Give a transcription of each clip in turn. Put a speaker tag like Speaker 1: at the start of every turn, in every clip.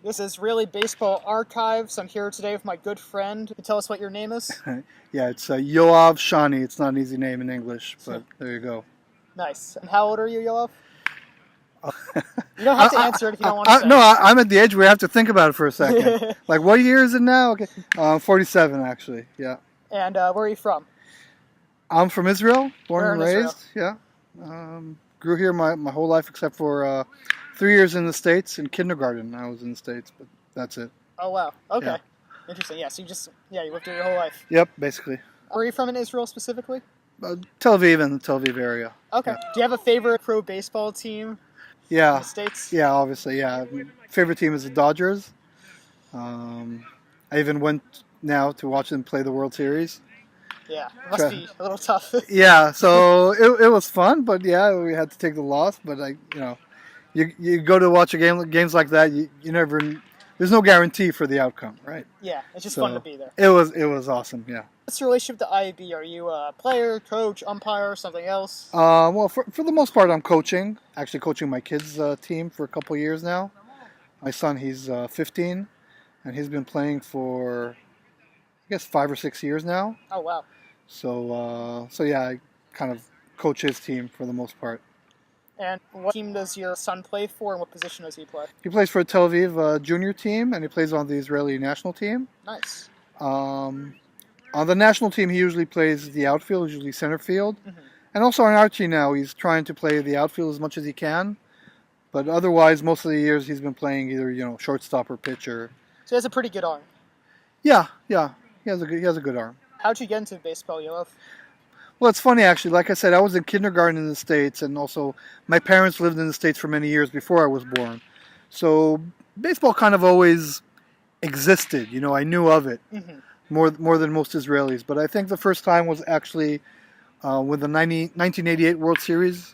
Speaker 1: This is Really Baseball Archives. I'm here today with my good friend. Can you tell us what your name is?
Speaker 2: Yeah, it's Yoav Shani. It's not an easy name in English, but there you go.
Speaker 1: Nice. And how old are you, Yoav? You don't have to answer it if you don't want to say.
Speaker 2: No, I'm at the age where I have to think about it for a second. Like, what year is it now? Okay, 47 actually. Yeah.
Speaker 1: And where are you from?
Speaker 2: I'm from Israel, born and raised.
Speaker 1: Israel?
Speaker 2: Yeah. Grew here my whole life except for 3 years in the States. In kindergarten, I was in the States, but that's it.
Speaker 1: Oh, wow. Okay.
Speaker 2: Yeah.
Speaker 1: Interesting. Yeah, so you lived here your whole life.
Speaker 2: Yep, basically.
Speaker 1: Where are you from in Israel specifically?
Speaker 2: Tel Aviv and the Tel Aviv area.
Speaker 1: Okay.
Speaker 2: Yeah.
Speaker 1: Do you have a favorite pro baseball team?
Speaker 2: Yeah.
Speaker 1: In the States?
Speaker 2: Yeah, obviously, yeah. Favorite team is the Dodgers. I even went now to watch them play the World Series.
Speaker 1: Yeah, it must be a little tough.
Speaker 2: Yeah, so it was fun, but yeah, we had to take the loss. But you go to watch games like that, you never. There's no guarantee for the outcome, right?
Speaker 1: Yeah, it's just fun to be there.
Speaker 2: It was awesome. Yeah.
Speaker 1: What's your relationship to IAB? Are you a player, coach, umpire, something else?
Speaker 2: Well, for the most part, I'm coaching. Actually, coaching my kids' team for a couple years now. My son, he's 15, and he's been playing for, I guess, 5 or 6 years now.
Speaker 1: Oh, wow.
Speaker 2: So yeah, I kind of coach his team for the most part.
Speaker 1: And what team does your son play for, and what position does he play?
Speaker 2: He plays for a Tel Aviv junior team, and he plays on the Israeli national team.
Speaker 1: Nice.
Speaker 2: On the national team, he usually plays the outfield, usually center field. Mm-hmm. And also on our team now, he's trying to play the outfield as much as he can. But otherwise, most of the years, he's been playing either shortstop or pitcher.
Speaker 1: So he has a pretty good arm.
Speaker 2: Yeah, he has a good arm.
Speaker 1: How'd you get into baseball, Yoav?
Speaker 2: Well, it's funny, actually. Like I said, I was in kindergarten in the States, and also my parents lived in the States for many years before I was born. So baseball kind of always existed. I knew of it more than most Israelis. But I think the first time was actually when the 1988 World Series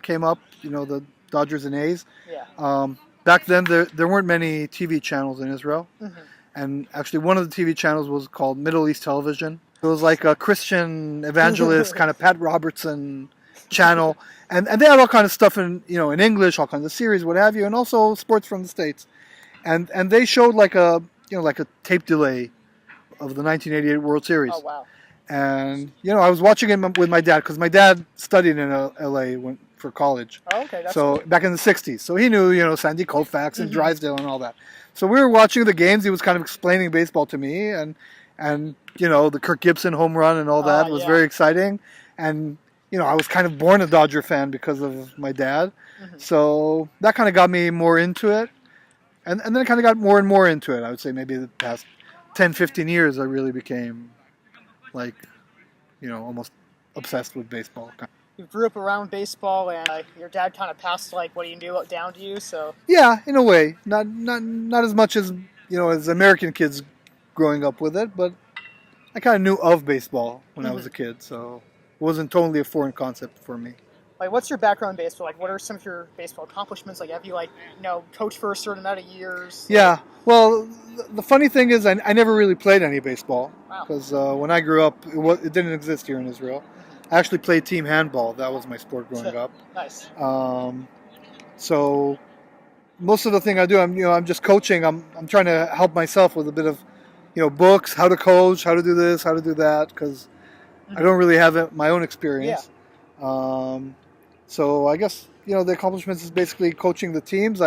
Speaker 2: came up, the Dodgers and A's.
Speaker 1: Yeah.
Speaker 2: Back then, there weren't many TV channels in Israel. Mm-hmm. And actually, one of the TV channels was called Middle East Television. It was like a Christian evangelist kind of Pat Robertson channel, and they had all kind of stuff in English, all kinds of series, what have you, and also sports from the States. And they showed like a tape delay of the 1988 World Series.
Speaker 1: Oh, wow.
Speaker 2: And I was watching it with my dad because my dad studied in L.A. for college.
Speaker 1: Oh, okay. That's
Speaker 2: so
Speaker 1: cool.
Speaker 2: Back in the 60s, so he knew Sandy Koufax and Drysdale and all that. So we were watching the games. He was kind of explaining baseball to me, and the Kirk Gibson home run and all that was very exciting. And I was kind of born a Dodger fan because of my dad. Mm-hmm. So that kind of got me more into it. And then I kind of got more and more into it. I would say maybe the past 10, 15 years I really became almost obsessed with baseball.
Speaker 1: You grew up around baseball, and your dad kind of passed what you knew down to you. So
Speaker 2: yeah, in a way, not as much as as American kids growing up with it, but I kind of knew of baseball when I was a kid, so it wasn't totally a foreign concept for me.
Speaker 1: What's your background in baseball? What are some of your baseball accomplishments? Have you coached for a certain amount of years?
Speaker 2: Yeah. Well, the funny thing is, I never really played any baseball because when I grew up, it didn't exist here in Israel. I actually played team handball. That was my sport growing up.
Speaker 1: Nice.
Speaker 2: So most of the thing I do, I'm just coaching. I'm trying to help myself with a bit of, books, how to coach, how to do this, how to do that, because I don't really have my own experience. Yeah. So I guess the accomplishments is basically coaching the teams.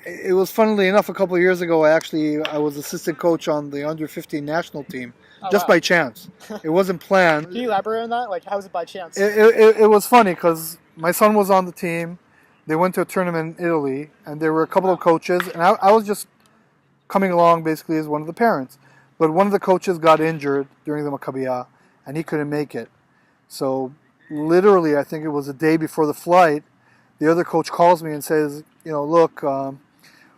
Speaker 2: It was funnily enough a couple of years ago. I was assistant coach on the under 15 national team. Just by chance. It wasn't planned.
Speaker 1: Can you elaborate on that? How was it by chance?
Speaker 2: It was funny because my son was on the team. They went to a tournament in Italy, and there were a couple of coaches, and I was just coming along basically as one of the parents. But one of the coaches got injured during the Maccabiah, and he couldn't make it. So literally, I think it was a day before the flight, the other coach calls me and says, look,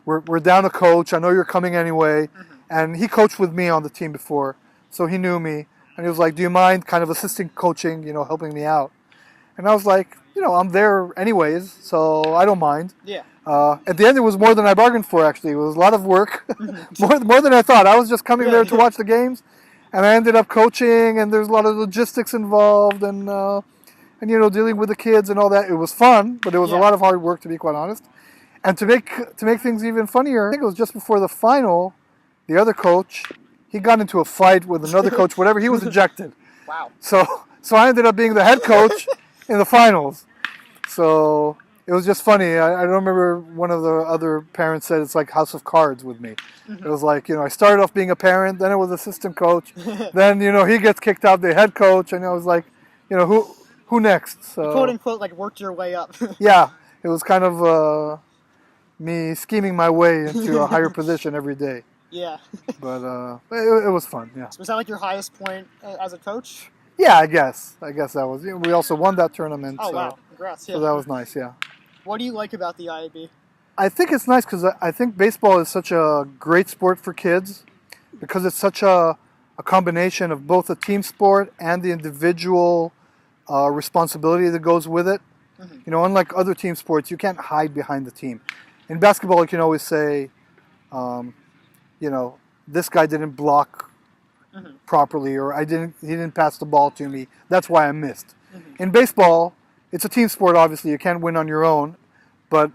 Speaker 2: we're down a coach. I know you're coming anyway. Mm-hmm. And he coached with me on the team before. So he knew me, and he was like, do you mind kind of assisting coaching, helping me out? And I was like, I'm there anyways, so I don't mind.
Speaker 1: Yeah.
Speaker 2: At the end, it was more than I bargained for, actually. It was a lot of work, more than I thought. I was just coming there to watch the games, and I ended up coaching, and there's a lot of logistics involved, and dealing with the kids and all that. It was fun, but it was a lot of hard work, to be quite honest. And to make things even funnier, I think it was just before the final, the other coach, he got into a fight with another coach, whatever, he was ejected.
Speaker 1: Wow.
Speaker 2: So I ended up being the head coach in the finals. So it was just funny. I remember one of the other parents said it's like House of Cards with me. It was like, I started off being a parent, then I was assistant coach, then, he gets kicked out, the head coach, and I was like, who next? So,
Speaker 1: quote unquote, like worked your way up.
Speaker 2: yeah, it was kind of me scheming my way into a higher position every day.
Speaker 1: Yeah.
Speaker 2: But it was fun, yeah.
Speaker 1: So was that like your highest point as a coach?
Speaker 2: Yeah, I guess that was. We also won that tournament.
Speaker 1: Oh,
Speaker 2: so,
Speaker 1: wow. Congrats. Yeah.
Speaker 2: So that was nice, yeah.
Speaker 1: What do you like about the IAB?
Speaker 2: I think it's nice because I think baseball is such a great sport for kids because it's such a combination of both a team sport and the individual responsibility that goes with it. Mm-hmm. Unlike other team sports, you can't hide behind the team. In basketball, you can always say, this guy didn't block properly, or he didn't pass the ball to me. That's why I missed. Mm-hmm. In baseball, it's a team sport. Obviously, you can't win on your own, but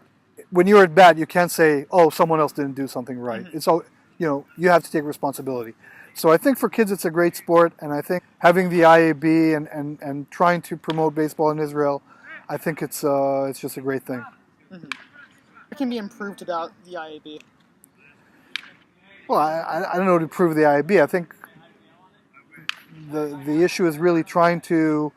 Speaker 2: when you're at bat, you can't say, "Oh, someone else didn't do something right." Mm-hmm. It's all you have to take responsibility. So I think for kids, it's a great sport, and I think having the IAB and trying to promote baseball in Israel, I think it's just a great thing.
Speaker 1: Mm-hmm. What can be improved about the IAB?
Speaker 2: Well, I don't know to improve the IAB. I think the issue is really trying to.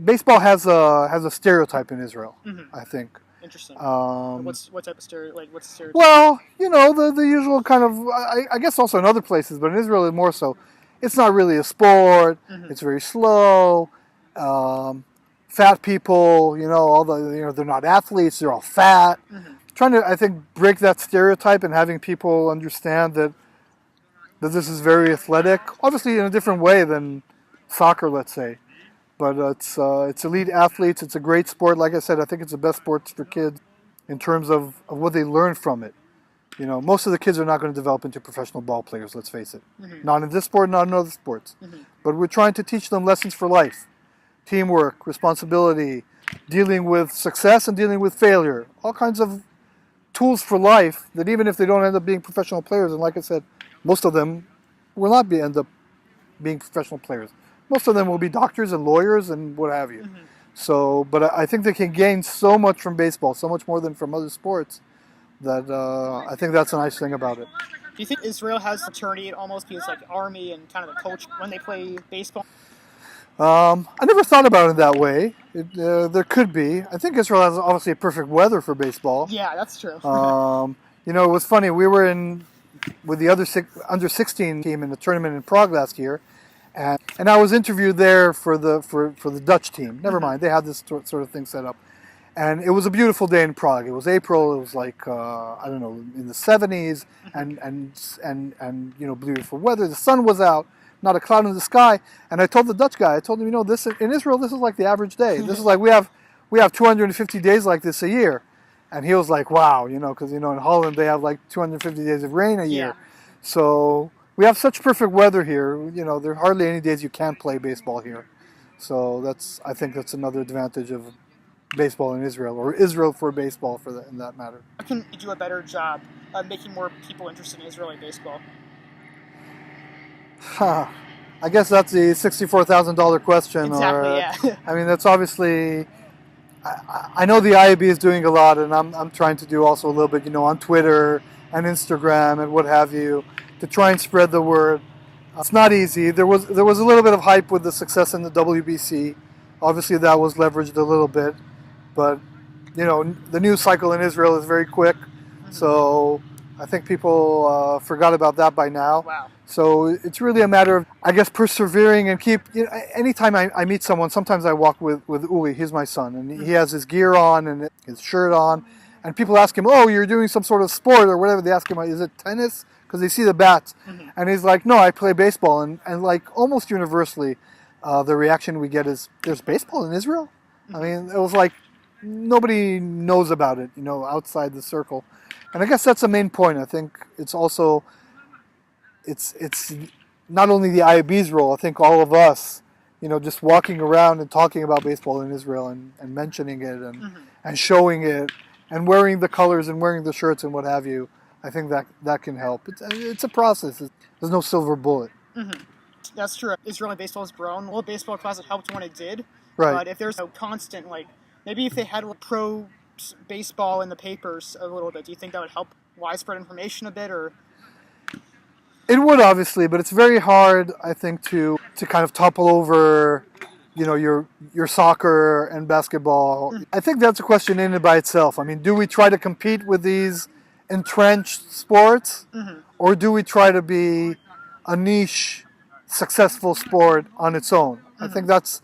Speaker 2: Baseball has a stereotype in Israel. Mm-hmm. I think.
Speaker 1: Interesting. What type of stereotype? Like, what's the stereotype?
Speaker 2: Well, the usual kind of. I guess also in other places, but in Israel more so. It's not really a sport. Mm-hmm. It's very slow. Fat people, all the they're not athletes. They're all fat. Mm-hmm. Trying to, I think, break that stereotype and having people understand that this is very athletic. Obviously, in a different way than soccer, let's say. But it's elite athletes. It's a great sport. Like I said, I think it's the best sport for kids in terms of what they learn from it. Most of the kids are not going to develop into professional ball players, let's face it. Mm-hmm. Not in this sport, not in other sports. Mm-hmm. But we're trying to teach them lessons for life. Teamwork, responsibility, dealing with success and dealing with failure. All kinds of tools for life that even if they don't end up being professional players, and like I said, most of them will not end up being professional players. Most of them will be doctors and lawyers and what have you. Mm-hmm. So, but I think they can gain so much from baseball, so much more than from other sports, that I think that's a nice thing about it.
Speaker 1: Do you think Israel has fraternity? It almost feels like army and kind of the coach when they play baseball?
Speaker 2: I never thought about it that way. There could be. I think Israel has obviously a perfect weather for baseball.
Speaker 1: Yeah, that's true.
Speaker 2: It was funny. We were with the under 16 team in the tournament in Prague last year, and I was interviewed there for the Dutch team. Never mind, they had this sort of thing set up, and it was a beautiful day in Prague. It was April. It was like I don't know, in the 70s, and beautiful weather. The sun was out. Not a cloud in the sky, and I told the Dutch guy, this in Israel, this is like the average day. This is like we have 250 days like this a year, and he was like, wow, because in Holland they have like 250 days of rain a year, so we have such perfect weather here. There are hardly any days you can't play baseball here, so I think that's another advantage of baseball in Israel, or Israel for baseball in that matter.
Speaker 1: How can you do a better job of making more people interested in Israeli baseball?
Speaker 2: I guess that's the $64,000 question.
Speaker 1: Exactly, yeah.
Speaker 2: I mean, that's obviously. I know the IAB is doing a lot, and I'm trying to do also a little bit, on Twitter and Instagram and what have you, to try and spread the word. It's not easy. There was a little bit of hype with the success in the WBC. Obviously, that was leveraged a little bit, but the news cycle in Israel is very quick, so I think people forgot about that by now.
Speaker 1: Wow.
Speaker 2: So it's really a matter of, I guess, persevering and keep. Anytime I meet someone, sometimes I walk with Uli. He's my son, and he has his gear on and his shirt on, and people ask him, "Oh, you're doing some sort of sport or whatever." They ask him, "Is it tennis?" Because they see the bats, and he's like, "No, I play baseball." And like almost universally, the reaction we get is, "There's baseball in Israel?" I mean, it was like nobody knows about it, outside the circle, and I guess that's the main point. I think it's also. It's not only the IAB's role. I think all of us, just walking around and talking about baseball in Israel and mentioning it and showing it and wearing the colors and wearing the shirts and what have you, I think that can help. It's a process. There's no silver bullet.
Speaker 1: Mm-hmm. That's true. Israeli baseball has grown. World Baseball Classic helped when it did.
Speaker 2: Right.
Speaker 1: But if there's a constant, like, maybe if they had pro baseball in the papers a little bit, do you think that would help widespread information a bit, or?
Speaker 2: It would, obviously, but it's very hard, I think, to kind of topple over, your soccer and basketball. Mm-hmm. I think that's a question in and by itself. I mean, do we try to compete with these entrenched sports, mm-hmm. or do we try to be a niche, successful sport on its own? Mm-hmm. I think that's.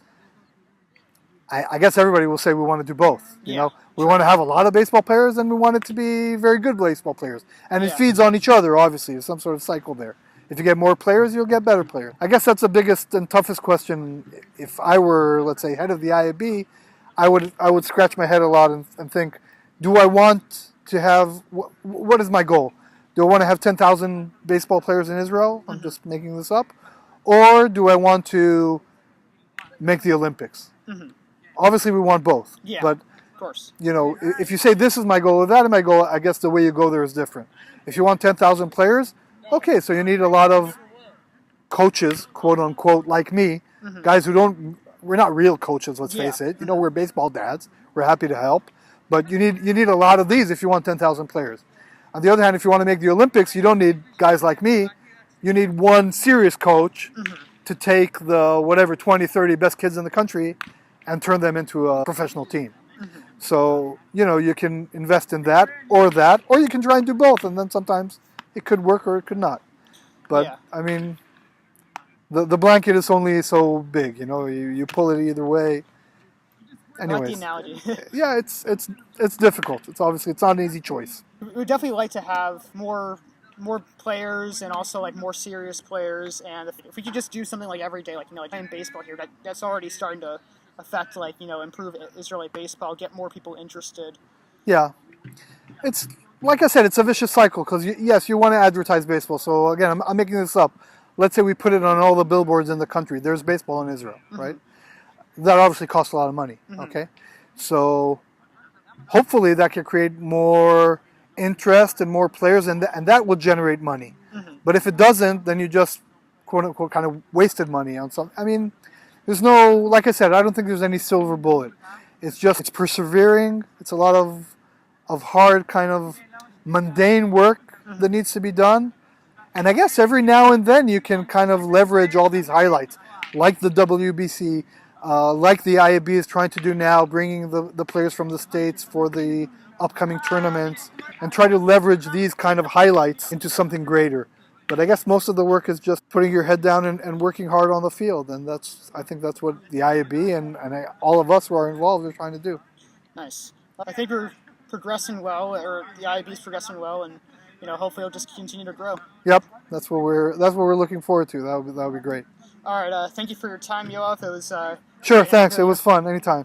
Speaker 2: I guess everybody will say we want to do both. We want to have a lot of baseball players, and we want it to be very good baseball players, and it feeds on each other. Obviously, there's some sort of cycle there. If you get more players, you'll get better players. I guess that's the biggest and toughest question. If I were, let's say, head of the IAB, I would scratch my head a lot and think, do I want to have, what is my goal? Do I want to have 10,000 baseball players in Israel? I'm just making this up. Or do I want to make the Olympics? Mm-hmm. Obviously, we want both.
Speaker 1: Yeah,
Speaker 2: but,
Speaker 1: of course.
Speaker 2: If you say this is my goal or that is my goal, I guess the way you go there is different. If you want 10,000 players, okay, so you need a lot of coaches, quote unquote, like me, mm-hmm. guys who we're not real coaches, let's face it. We're baseball dads. We're happy to help. But you need a lot of these if you want 10,000 players. On the other hand, if you want to make the Olympics, you don't need guys like me. You need one serious coach mm-hmm. to take the 20, 30 best kids in the country and turn them into a professional team. Mm-hmm. So, you can invest in that, or you can try and do both, and then sometimes it could work or it could not. But, I mean, the blanket is only so big, you pull it either way. Anyways,
Speaker 1: I like the analogy.
Speaker 2: Yeah, it's difficult. It's not an easy choice.
Speaker 1: We would definitely like to have more players, and also like more serious players. And if we could just do something like every day, like playing baseball here, that's already starting to affect improve Israeli baseball, get more people interested.
Speaker 2: Yeah, it's like I said, it's a vicious cycle because yes, you want to advertise baseball. So again, I'm making this up. Let's say we put it on all the billboards in the country. There's baseball in Israel, mm-hmm. right? That obviously costs a lot of money, mm-hmm. okay? So hopefully that can create more interest and more players, and that will generate money. Mm-hmm. But if it doesn't, then you just, quote-unquote, kind of wasted money on something. I mean, there's no, like I said, I don't think there's any silver bullet. It's persevering. It's a lot of hard, kind of mundane work mm-hmm. that needs to be done. And I guess every now and then you can kind of leverage all these highlights, like the WBC, like the IAB is trying to do now, bringing the players from the States for the upcoming tournaments, and try to leverage these kind of highlights into something greater. But I guess most of the work is just putting your head down and working hard on the field, and I think that's what the IAB and all of us who are involved are trying to do.
Speaker 1: Nice. I think we're progressing well, or the IAB is progressing well, and hopefully it'll just continue to grow.
Speaker 2: Yep, that's what we're looking forward to. That would be great.
Speaker 1: All right, thank you for your time, Yoav. It was
Speaker 2: sure. Thanks. It was fun. Anytime.